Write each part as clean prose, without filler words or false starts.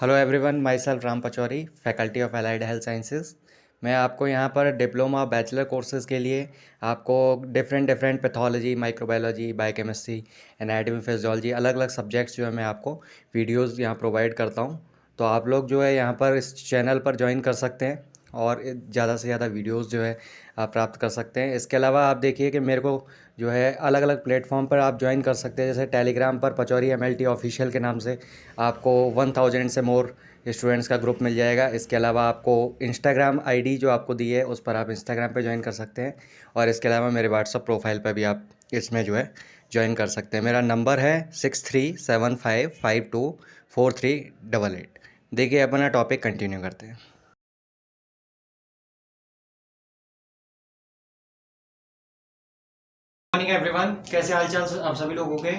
Hello everyone, my self Ram Pachauri, faculty of allied health sciences. मैं आपको यहाँ पर डिप्लोमा बैचलर कोर्सेज़ के लिए आपको different pathology, microbiology, biochemistry, anatomy, physiology, अलग अलग सब्जेक्ट्स जो है मैं आपको वीडियोज़ यहाँ प्रोवाइड करता हूँ। तो आप लोग जो है यहाँ पर इस चैनल पर ज्वाइन कर सकते हैं और ज़्यादा से ज़्यादा वीडियोज़ जो है आप प्राप्त कर सकते हैं। इसके अलावा आप देखिए कि मेरे को जो है अलग अलग प्लेटफॉर्म पर आप ज्वाइन कर सकते हैं। जैसे टेलीग्राम पर पचौरी MLT ऑफिशियल के नाम से आपको 1000 से मोर स्टूडेंट्स का ग्रुप मिल जाएगा। इसके अलावा आपको इंस्टाग्राम आईडी जो आपको दी है उस पर आप इंस्टाग्राम पे ज्वाइन कर सकते हैं और इसके अलावा मेरे व्हाट्सअप प्रोफाइल पर भी आप इसमें जो है ज्वाइन कर सकते हैं। मेरा नंबर है 6375524388। देखिए अपना टॉपिक कंटिन्यू करते हैं। मॉर्निंग एवरीवन, कैसे हालचाल आप सभी लोगों के।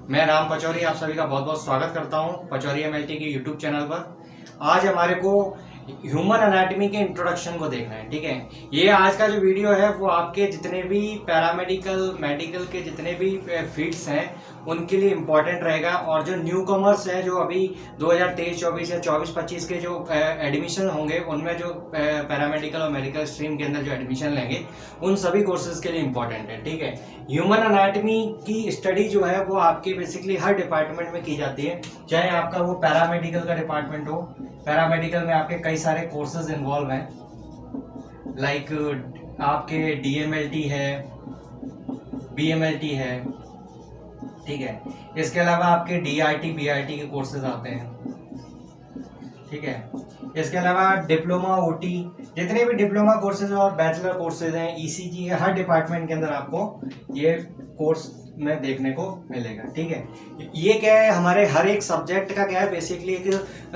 मैं राम पचौरी आप सभी का बहुत बहुत स्वागत करता हूं पचौरी MLT के यूट्यूब चैनल पर। आज हमारे को ह्यूमन एनाटॉमी के इंट्रोडक्शन को देखना है। ठीक है, ये आज का जो वीडियो है वो आपके जितने भी पैरामेडिकल मेडिकल के जितने भी फील्ड्स हैं उनके लिए इम्पोर्टेंट रहेगा। और जो न्यू कमर्स हैं, जो अभी 2023-24 या 24-25 के जो एडमिशन होंगे उनमें जो पैरामेडिकल और मेडिकल स्ट्रीम के अंदर जो एडमिशन लेंगे उन सभी कोर्सेज के लिए इम्पोर्टेंट है। ठीक है, ह्यूमन एनाटॉमी की स्टडी जो है वो आपके बेसिकली हर डिपार्टमेंट में की जाती है, चाहे आपका वो पैरामेडिकल का डिपार्टमेंट हो। पैरामेडिकल में आपके कई सारे कोर्सेज इन्वॉल्व हैं, लाइक आपके DMLT है, BMLT है। ठीक है, इसके अलावा आपके DRT BRT के कोर्सेज आते हैं। ठीक है, इसके अलावा डिप्लोमा OT जितने भी डिप्लोमा कोर्सेज और बैचलर कोर्सेज हैं, ECG है, हर डिपार्टमेंट के अंदर आपको ये कोर्स में देखने को मिलेगा। ठीक है, ये क्या है, हमारे हर एक सब्जेक्ट का क्या है बेसिकली एक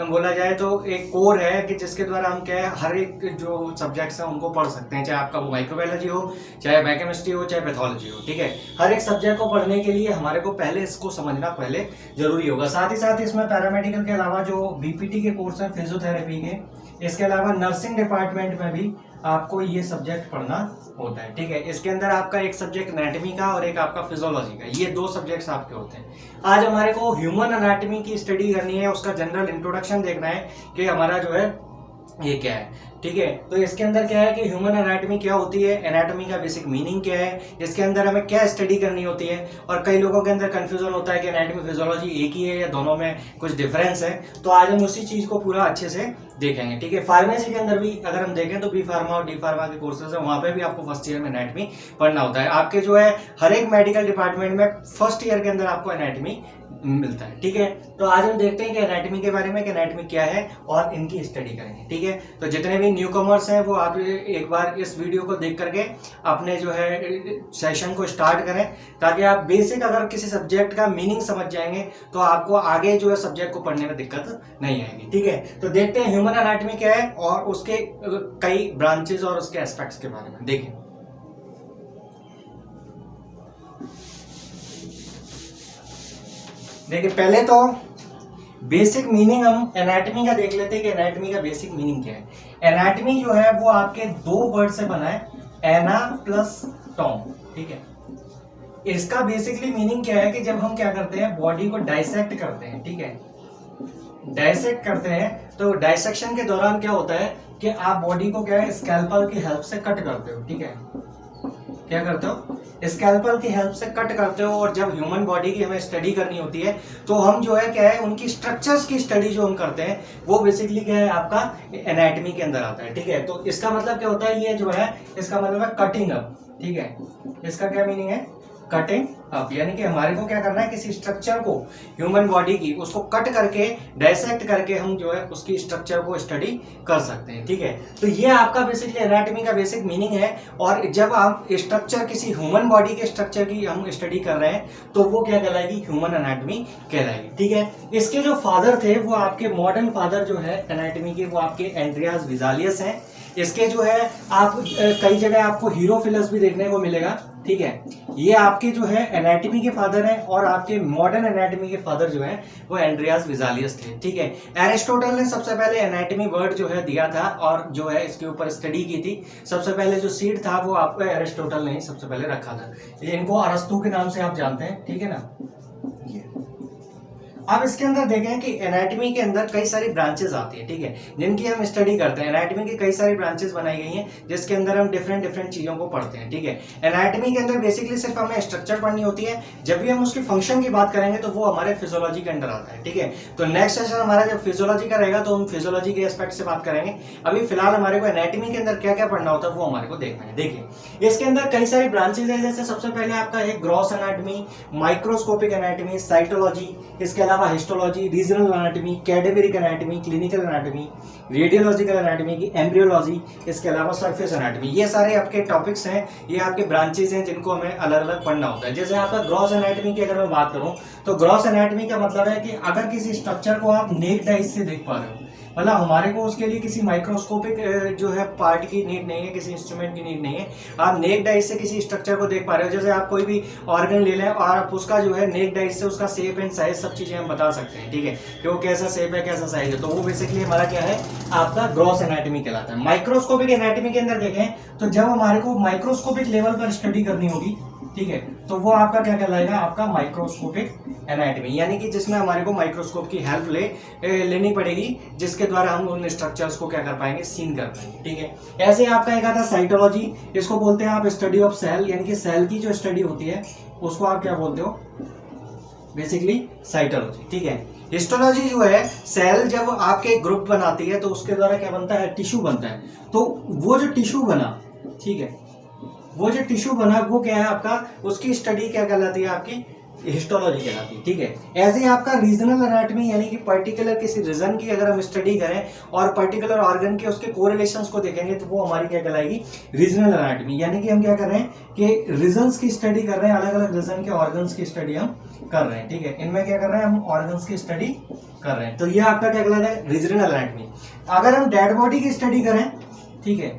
बोला जाए तो एक कोर है कि जिसके द्वारा हम क्या है हर एक जो सब्जेक्ट्स हैं उनको पढ़ सकते हैं, चाहे आपका वो माइक्रोबायोलॉजी हो, चाहे बायोकेमिस्ट्री हो, चाहे पैथोलॉजी हो। ठीक है, हर एक सब्जेक्ट को पढ़ने के लिए हमारे को पहले इसको समझना पहले जरूरी होगा। साथ ही साथ इसमें पैरामेडिकल के अलावा जो BPT के कोर्स हैं फिजियोथेरेपी के, इसके अलावा नर्सिंग डिपार्टमेंट में भी आपको ये सब्जेक्ट पढ़ना होता है। ठीक है, इसके अंदर आपका एक सब्जेक्ट एनाटॉमी का और एक आपका फिजियोलॉजी का, ये दो सब्जेक्ट्स आपके होते हैं। आज हमारे को ह्यूमन एनाटॉमी की स्टडी करनी है, उसका जनरल इंट्रोडक्शन देखना है कि हमारा जो है ये क्या है। ठीक है, तो इसके अंदर क्या है कि ह्यूमन एनाटॉमी क्या होती है, एनाटॉमी का बेसिक मीनिंग क्या है, इसके अंदर हमें क्या स्टडी करनी होती है। और कई लोगों के अंदर कंफ्यूजन होता है कि एनाटॉमी फिजियोलॉजी एक ही है या दोनों में कुछ डिफरेंस है। तो आज हम उसी चीज को पूरा अच्छे से देखेंगे। ठीक है, फार्मेसी के अंदर भी अगर हम देखें तो B फार्मा और D फार्मा के कोर्सेज है, वहां पे भी आपको फर्स्ट ईयर में एनाटॉमी पढ़ना होता है। आपके जो है हर एक मेडिकल डिपार्टमेंट में फर्स्ट ईयर के अंदर आपको एनाटॉमी मिलता है। ठीक है, तो आज हम देखते हैं कि एनाटॉमी के बारे में, कि एनाटॉमी क्या है और इनकी स्टडी करेंगे। ठीक है, तो जितने भी न्यू कमर्स हैं वो आप एक बार इस वीडियो को देख करके अपने जो है सेशन को स्टार्ट करें, ताकि आप बेसिक अगर किसी सब्जेक्ट का मीनिंग समझ जाएंगे तो आपको आगे जो है सब्जेक्ट को पढ़ने में दिक्कत नहीं आएगी। ठीक है, तो देखते हैं ह्यूमन एनाटॉमी क्या है और उसके कई ब्रांचेस और उसके एस्पेक्ट्स के बारे में देखें। देखिए, पहले तो बेसिक मीनिंग हम एनाटॉमी का देख लेते हैं कि एनाटॉमी का बेसिक मीनिंग क्या है। एनाटॉमी जो है वो आपके दो वर्ड से बना है, एना प्लस टॉम। ठीक है, इसका बेसिकली मीनिंग क्या है कि जब हम क्या करते हैं बॉडी को डाइसेक्ट करते हैं। ठीक है, डाइसेक्ट करते हैं तो डाइसेक्शन के दौरान क्या होता है कि आप बॉडी को क्या है स्कैल्पल की हेल्प से कट करते हो। ठीक है, क्या करते हो, स्कैल्पल की हेल्प से कट करते हो। और जब ह्यूमन बॉडी की हमें स्टडी करनी होती है तो हम जो है क्या है उनकी स्ट्रक्चर्स की स्टडी जो हम करते हैं वो बेसिकली क्या है आपका एनाटॉमी के अंदर आता है। ठीक है, तो इसका मतलब क्या होता है, ये जो है इसका मतलब है कटिंग अप। ठीक है, इसका क्या मीनिंग है, कटिंग अप, यानी कि हमारे को क्या करना है किसी स्ट्रक्चर को, ह्यूमन बॉडी की, उसको कट करके डाइसेक्ट करके हम जो है उसकी स्ट्रक्चर को स्टडी कर सकते हैं। ठीक है, तो ये आपका बेसिकली एनाटॉमी का बेसिक मीनिंग है। और जब आप स्ट्रक्चर किसी ह्यूमन बॉडी के स्ट्रक्चर की हम स्टडी कर रहे हैं तो वो क्या कहलाएगी, ह्यूमन एनाटॉमी कहलाएगी। ठीक है, इसके जो फादर थे वो आपके मॉडर्न फादर जो है एनाटॉमी के, वो आपके एंड्रियास विजालियस हैं। इसके जो है आप कई जगह आपको हीरोफिलस भी देखने को मिलेगा। ठीक है, ये आपके जो है एनाटॉमी के फादर हैं और आपके मॉडर्न एनाटॉमी के फादर जो है वो एंड्रियास विजालियस थे। ठीक है, एरिस्टोटल ने सबसे पहले एनाटॉमी वर्ड जो है दिया था और जो है इसके ऊपर स्टडी की थी। सबसे पहले जो सीड था वो आपको एरिस्टोटल ने ही सबसे पहले रखा था। इनको अरस्तु के नाम से आप जानते हैं। ठीक है ना, अब इसके अंदर देखें कि एनाटॉमी के अंदर कई सारी ब्रांचेस आती हैं, ठीक है, जिनकी हम स्टडी करते हैं। एनाटॉमी की कई सारी ब्रांचेस बनाई गई हैं जिसके अंदर हम डिफरेंट डिफरेंट चीजों को पढ़ते हैं, ठीक है। एनाटॉमी के अंदर बेसिकली सिर्फ हमें स्ट्रक्चर पढ़नी होती है। जब भी हम उसके फंक्शन की बात करेंगे तो वो हमारे फिजियोलॉजी के अंदर आता है, ठीक है। तो नेक्स्ट सेशन हमारा जब फिजियोलॉजी का रहेगा तो हम फिजियोलॉजी के एस्पेक्ट से बात करेंगे। अभी फिलहाल हमारे को एनाटॉमी के अंदर क्या क्या पढ़ना होता है वो हमारे को देखना है। देखिए इसके अंदर कई सारी ब्रांचेस है, जैसे सबसे पहले आपका है gross anatomy, microscopic anatomy, cytology, इसके अलावा histology, regional anatomy, cadaveric anatomy, clinical anatomy, radiological anatomy की एम्ब्रियोलॉजी, इसके अलावा सरफेस एनाटॉमी। ये सारे आपके टॉपिक्स हैं, ये आपके ब्रांचेस हैं जिनको हमें अलग अलग पढ़ना होता है। जैसे आपका ग्रॉस एनाटॉमी की अगर मैं बात करूं तो ग्रॉस एनाटॉमी का मतलब है कि अगर किसी स्ट्रक्चर को आप नेक्ड आइज से देख पा रहे हो, मतलब हमारे को उसके लिए किसी माइक्रोस्कोपिक जो है पार्ट की नीड नहीं है, किसी इंस्ट्रूमेंट की नीड नहीं है। आप नेक्ड आइज से किसी स्ट्रक्चर को देख पा रहे हो। जैसे आप कोई भी ऑर्गन ले लें और आप उसका जो है नेक्ड आइज से उसका शेप एंड साइज सब चीजें हम बता सकते हैं, ठीक है, कि वो कैसा शेप है, कैसा साइज है। तो वो बेसिकली हमारा क्या है, आपका ग्रॉस एनाटॉमी कहलाता है। माइक्रोस्कोपिक एनाटॉमी के अंदर देखें तो जब हमारे को माइक्रोस्कोपिक लेवल पर स्टडी करनी होगी, ठीक है, तो वो आपका क्या कहलाएगा, आपका माइक्रोस्कोपिक एनाटॉमी, यानी कि जिसमें हमारे को माइक्रोस्कोप की हेल्प लेनी पड़ेगी, जिसके द्वारा हम उन स्ट्रक्चर्स को क्या कर पाएंगे, सीन कर पाएंगे, ठीक है। ऐसे आपका एक आता है साइटोलॉजी, इसको बोलते हैं आप स्टडी ऑफ सेल, यानी कि सेल की जो स्टडी होती है उसको आप क्या बोलते हो, बेसिकली साइटोलॉजी, ठीक है। हिस्टोलॉजी जो है, सेल जब आपके ग्रुप बनाती है तो उसके द्वारा क्या बनता है, टिश्यू बनता है। तो वो जो टिश्यू बना, ठीक है, वो जो टिश्यू बना वो क्या है आपका, उसकी स्टडी क्या कहलाती है, आपकी हिस्टोलॉजी कहलाती है, ठीक है। ऐसे ही आपका रीजनल एनाटॉमी, यानी कि पर्टिकुलर किसी रीजन की अगर हम स्टडी करें और पर्टिकुलर ऑर्गन के उसके कोरिलेशंस को देखेंगे तो वो हमारी क्या कहलाएगी, रीजनल एनाटॉमी। यानी कि हम क्या कर रहे हैं कि रीजन्स की स्टडी कर रहे हैं, अलग अलग रीजन के ऑर्गन्स की स्टडी हम कर रहे हैं, ठीक है। इनमें क्या कर रहे हैं, हम ऑर्गन्स की स्टडी कर रहे हैं। तो ये आपका क्या कहलाता है, रीजनल एनाटॉमी। अगर हम डेड बॉडी की स्टडी करें, ठीक है,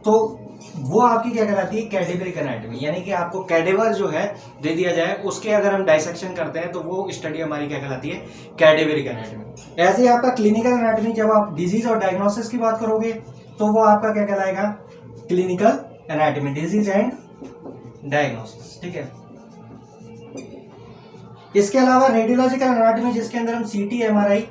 तो वो आपकी क्या कहलाती है, कैडेवरिक एनाटॉमी, यानी कि आपको कैडेवर जो है दे दिया जाए, उसके अगर हम डाइसेक्शन करते हैं तो वो स्टडी हमारी क्या कहलाती है, कैडेवरिक एनाटॉमी। ऐसे ही आपका क्लिनिकल एनाटॉमी, जब आप डिजीज और डायग्नोसिस की बात करोगे तो वो आपका क्या कहलाएगा, clinical anatomy, disease and diagnosis, ठीक है। इसके अलावा रेडियोलॉजिकल एनाटॉमी, जिसके अंदर हम सीटी एमआरआई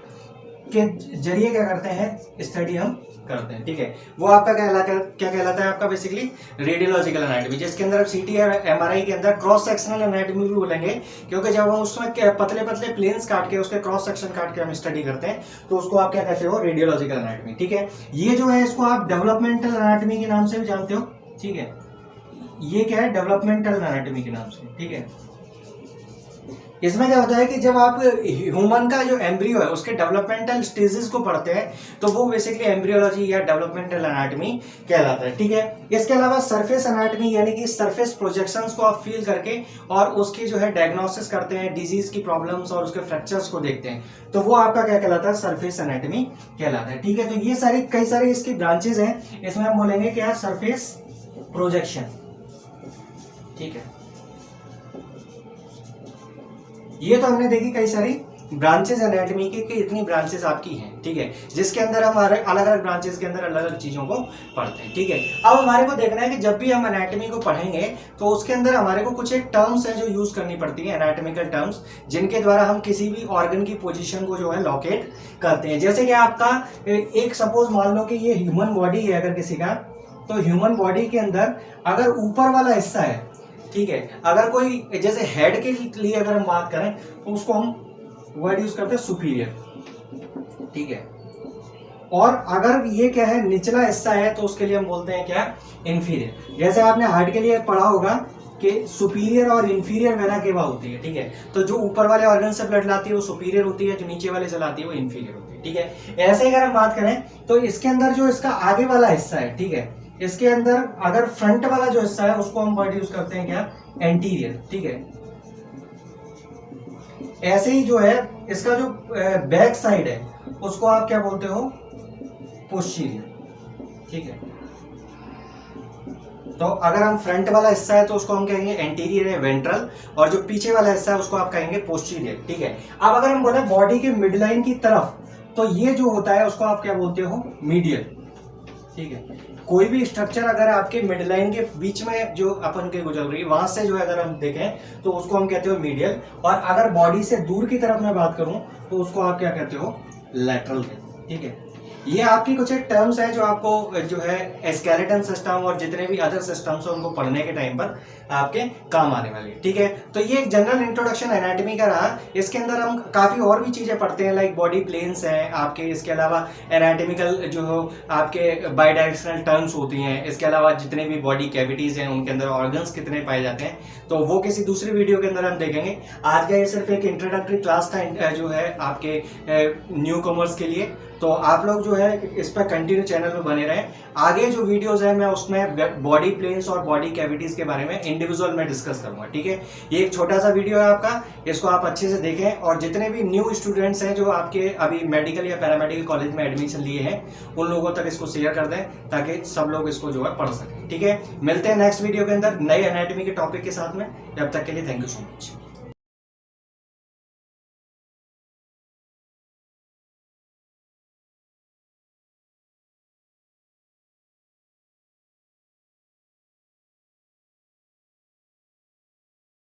के जरिए क्या करते हैं, स्टडी हम करते हैं, ठीक है, वो आपका क्या कहलाता है, आपका बेसिकली रेडियोलॉजिकल एनाटॉमी, जिसके अंदर सीटी और एमआरआई के अंदर क्रॉस सेक्शनल एनाटॉमी भी बोलेंगे, क्योंकि जब हम उसमें पतले पतले प्लेन्स काट के उसके क्रॉस सेक्शन काट के हम स्टडी करते हैं तो उसको आप क्या कहते हो, रेडियोलॉजिकल एनाटॉमी, ठीक है। ये जो है इसको आप डेवलपमेंटल एनाटॉमी के नाम से भी जानते हो, ठीक है, ये क्या है, डेवलपमेंटल एनाटॉमी के नाम से, ठीक है। इसमें क्या होता है कि जब आप ह्यूमन का जो एम्ब्रियो है उसके डेवलपमेंटल स्टेजेस को पढ़ते हैं तो वो बेसिकली एम्ब्रियोलॉजी या डेवलपमेंटल एनाटॉमी कहलाता है, ठीक है। इसके अलावा सरफेस एनाटॉमी, यानी कि सरफेस प्रोजेक्शंस को आप फील करके और उसकी जो है डायग्नोसिस करते हैं, डिजीज की प्रॉब्लम्स और उसके फ्रैक्चर्स को देखते हैं, तो वो आपका क्या कहलाता है, सरफेस एनाटॉमी कहलाता है, ठीक है। तो ये सारी कई सारी इसकी ब्रांचेज हैं, इसमें हम बोलेंगे क्या, सरफेस प्रोजेक्शन, ठीक है। ये तो हमने देखी कई सारी ब्रांचेस एनाटॉमी की कि इतनी ब्रांचेस आपकी हैं, ठीक है, जिसके अंदर हम अलग अलग ब्रांचेस के अंदर अलग अलग चीजों को पढ़ते हैं, ठीक है। अब हमारे को देखना है कि जब भी हम एनाटॉमी को पढ़ेंगे तो उसके अंदर हमारे को कुछ एक टर्म्स हैं जो यूज करनी पड़ती है, एनाटॉमिकल टर्म्स, जिनके द्वारा हम किसी भी ऑर्गन की पोजीशन को जो है लोकेट करते हैं। जैसे कि आपका एक सपोज मान लो कि ये ह्यूमन बॉडी है अगर किसी का, तो ह्यूमन बॉडी के अंदर अगर ऊपर वाला हिस्सा है, ठीक है, अगर कोई जैसे हेड के लिए अगर हम बात करें तो उसको हम वर्ड यूज करते हैं सुपीरियर, ठीक है, और अगर ये क्या है, निचला हिस्सा है तो उसके लिए हम बोलते हैं क्या, इंफीरियर। जैसे आपने हार्ट के लिए पढ़ा होगा कि सुपीरियर और इंफीरियर वेना केवा होती है, ठीक है, तो जो ऊपर वाले ऑर्गन से ब्लड लाती है वो सुपीरियर होती है, जो नीचे वाले से लाती है वो इंफीरियर होती है, ठीक है। ऐसे अगर हम बात करें तो इसके अंदर जो इसका आगे वाला हिस्सा है, ठीक है, इसके अंदर अगर फ्रंट वाला जो हिस्सा है उसको हम वर्ड यूज करते हैं क्या, एंटीरियर, ठीक है। ऐसे ही जो है इसका जो बैक साइड है उसको आप क्या बोलते हो, पोस्टीरियर, ठीक है। तो अगर हम फ्रंट वाला हिस्सा है तो उसको हम कहेंगे एंटीरियर है, वेंट्रल, और जो पीछे वाला हिस्सा है उसको आप कहेंगे पोस्टीरियर, ठीक है। अब अगर हम बोले बॉडी के मिड लाइन की तरफ, तो ये जो होता है उसको आप क्या बोलते हो, मीडियल, ठीक है। कोई भी स्ट्रक्चर अगर आपके मिड लाइन के बीच में जो अपन के गुजर रही है वहां से जो है अगर हम देखें तो उसको हम कहते हो मीडियल, और अगर बॉडी से दूर की तरफ मैं बात करूं तो उसको आप क्या कहते हो, लैटरल कहते हो। ठीक है, ये आपकी कुछ एक टर्म्स है जो आपको जो है स्केलेटन सिस्टम और जितने भी अदर सिस्टम्स हैं उनको पढ़ने के टाइम पर आपके काम आने वाली है। ठीक है, तो ये एक जनरल इंट्रोडक्शन एनाटॉमी का रहा। इसके अंदर हम काफी और भी चीजें पढ़ते हैं, लाइक बॉडी प्लेन्स हैं आपके, इसके अलावा एनाटॉमिकल जो आपके बायडायरेक्शनल टर्म्स होती हैं, इसके अलावा जितने भी बॉडी कैविटीज हैं उनके अंदर ऑर्गन्स कितने पाए जाते हैं, तो वो किसी दूसरी वीडियो के अंदर हम देखेंगे। आज का ये सिर्फ एक इंट्रोडक्टरी क्लास था जो है आपके न्यू कमर्स के लिए, तो आप लोग जो है इस पर कंटिन्यू चैनल में बने रहें। आगे जो वीडियोस है मैं उसमें बॉडी प्लेन्स और बॉडी कैविटीज के बारे में इंडिविजुअल में डिस्कस करूंगा। ठीक है, ये एक छोटा सा वीडियो है आपका, इसको आप अच्छे से देखें, और जितने भी न्यू स्टूडेंट्स हैं जो आपके अभी मेडिकल या पैरामेडिकल कॉलेज में एडमिशन लिए हैं उन लोगों तक इसको शेयर कर दें ताकि सब लोग इसको जो है पढ़ सकें। ठीक है, मिलते हैं नेक्स्ट वीडियो के अंदर नए एनाटॉमी के टॉपिक के साथ में। जब तक के लिए थैंक यू सो मच।